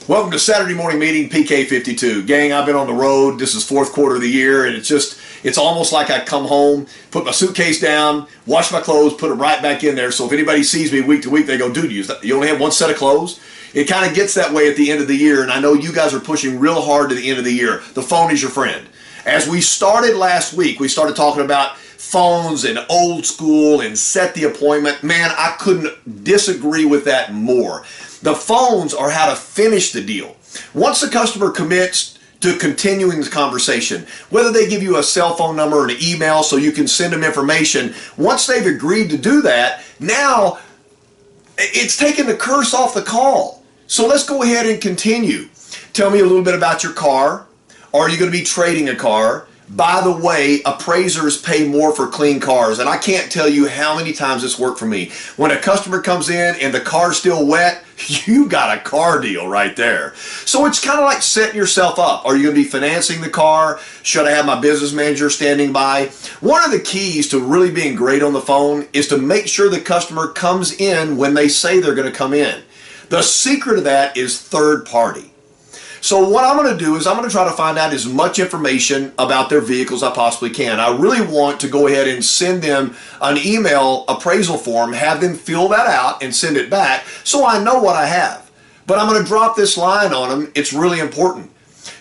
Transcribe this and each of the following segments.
Welcome to Saturday Morning Meeting, PK52. Gang, I've been on the road. This is fourth quarter of the year, and it's almost like I come home, put my suitcase down, wash my clothes, put them right back in there. So if anybody sees me week to week, they go, dude, you only have one set of clothes? It kind of gets that way at the end of the year, and I know you guys are pushing real hard to the end of the year. The phone is your friend. As we started last week, we started talking about phones and old school and set the appointment. Man, I couldn't disagree with that more. The phones are how to finish the deal. Once the customer commits to continuing the conversation, whether they give you a cell phone number or an email so you can send them information, once they've agreed to do that, now it's taking the curse off the call. So let's go ahead and continue. Tell me a little bit about your car. Are you going to be trading a car? By the way, appraisers pay more for clean cars, and I can't tell you how many times this worked for me. When a customer comes in and the car's still wet, you got a car deal right there. So it's kind of like setting yourself up. Are you going to be financing the car? Should I have my business manager standing by? One of the keys to really being great on the phone is to make sure the customer comes in when they say they're going to come in. The secret of that is third party. So what I'm going to do is I'm going to try to find out as much information about their vehicles as I possibly can. I really want to go ahead and send them an email appraisal form, have them fill that out and send it back so I know what I have. But I'm going to drop this line on them. It's really important.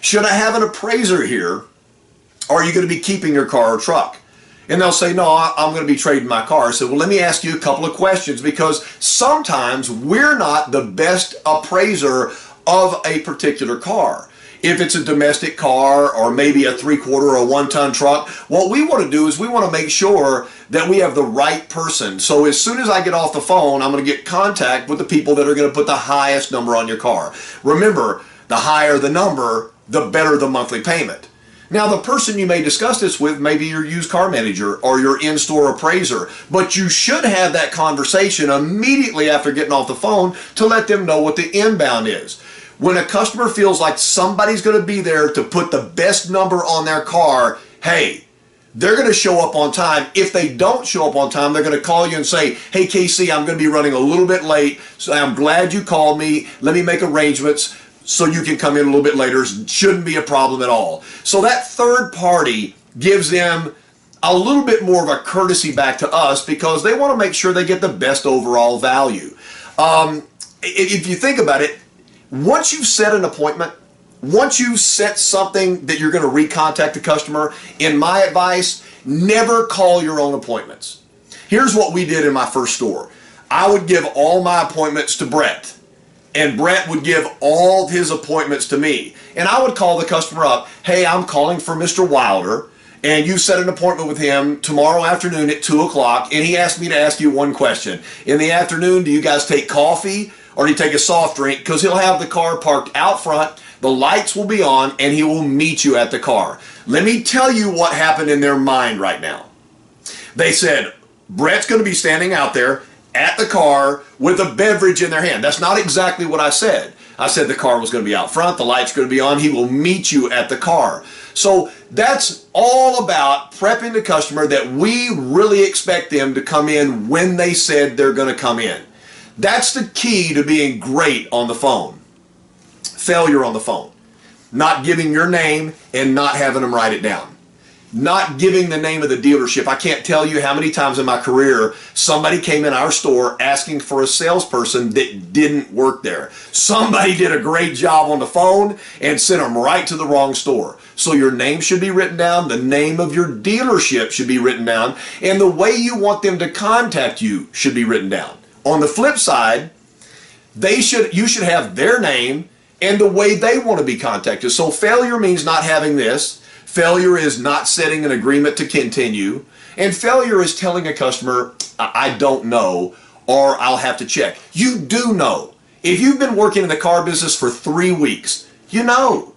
Should I have an appraiser here? Or are you going to be keeping your car or truck? And they'll say, no, I'm going to be trading my car. I said, well, let me ask you a couple of questions, because sometimes we're not the best appraiser of a particular car. If it's a domestic car or maybe a 3/4 or a 1-ton truck, what we want to do is we want to make sure that we have the right person. So as soon as I get off the phone, I'm going to get contact with the people that are going to put the highest number on your car. Remember, the higher the number, the better the monthly payment. Now, the person you may discuss this with may be your used car manager or your in-store appraiser, but you should have that conversation immediately after getting off the phone to let them know what the inbound is. When a customer feels like somebody's going to be there to put the best number on their car, hey, they're going to show up on time. If they don't show up on time, they're going to call you and say, hey, Casey, I'm going to be running a little bit late, so I'm glad you called me. Let me make arrangements so you can come in a little bit later. Shouldn't be a problem at all. So that third party gives them a little bit more of a courtesy back to us because they want to make sure they get the best overall value. If you think about it, once you've set an appointment, once you've set something that you're going to recontact the customer, in my advice, never call your own appointments. Here's what we did in my first store. I would give all my appointments to Brett, and Brett would give all his appointments to me. And I would call the customer up, hey, I'm calling for Mr. Wilder, and you set an appointment with him tomorrow afternoon at 2 o'clock, and he asked me to ask you one question. In the afternoon, do you guys take coffee? Or do you take a soft drink? Because he'll have the car parked out front, the lights will be on, and he will meet you at the car. Let me tell you what happened in their mind right now. They said, Brett's going to be standing out there at the car with a beverage in their hand. That's not exactly what I said. I said the car was going to be out front, the lights going to be on, he will meet you at the car. So that's all about prepping the customer that we really expect them to come in when they said they're going to come in. That's the key to being great on the phone. Failure on the phone. Not giving your name and not having them write it down. Not giving the name of the dealership. I can't tell you how many times in my career somebody came in our store asking for a salesperson that didn't work there. Somebody did a great job on the phone and sent them right to the wrong store. So your name should be written down, the name of your dealership should be written down, and the way you want them to contact you should be written down. On the flip side, you should have their name and the way they want to be contacted. So failure means not having this. Failure is not setting an agreement to continue. And failure is telling a customer, I don't know, or I'll have to check. You do know. If you've been working in the car business for 3 weeks, you know.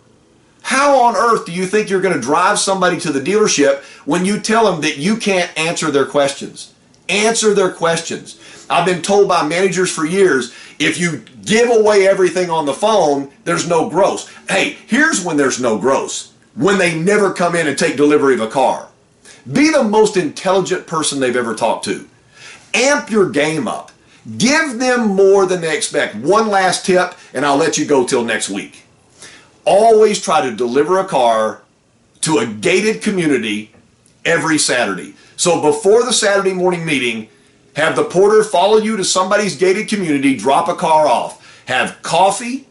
How on earth do you think you're going to drive somebody to the dealership when you tell them that you can't answer their questions? Answer their questions. I've been told by managers for years, if you give away everything on the phone, there's no gross. Hey, here's when there's no gross. When they never come in and take delivery of a car. Be the most intelligent person they've ever talked to. Amp your game up. Give them more than they expect. One last tip, and I'll let you go till next week. Always try to deliver a car to a gated community every Saturday. So before the Saturday morning meeting, have the porter follow you to somebody's gated community, drop a car off, have coffee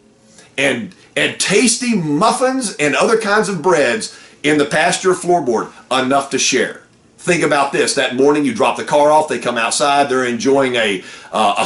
and tasty muffins and other kinds of breads in the pasture floorboard, enough to share. Think about this. That morning you drop the car off, they come outside, they're enjoying a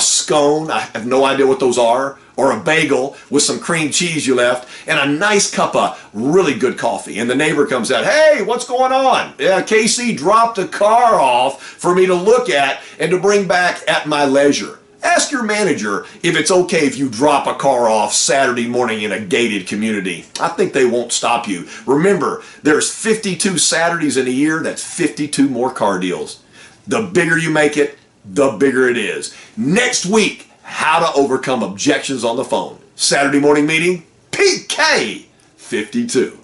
scone, I have no idea what those are, or a bagel with some cream cheese you left, and a nice cup of really good coffee. And the neighbor comes out, hey, what's going on? Yeah, Casey dropped a car off for me to look at and to bring back at my leisure. Ask your manager if it's okay if you drop a car off Saturday morning in a gated community. I think they won't stop you. Remember, there's 52 Saturdays in a year. That's 52 more car deals. The bigger you make it, the bigger it is. Next week, how to overcome objections on the phone. Saturday morning meeting, PK 52.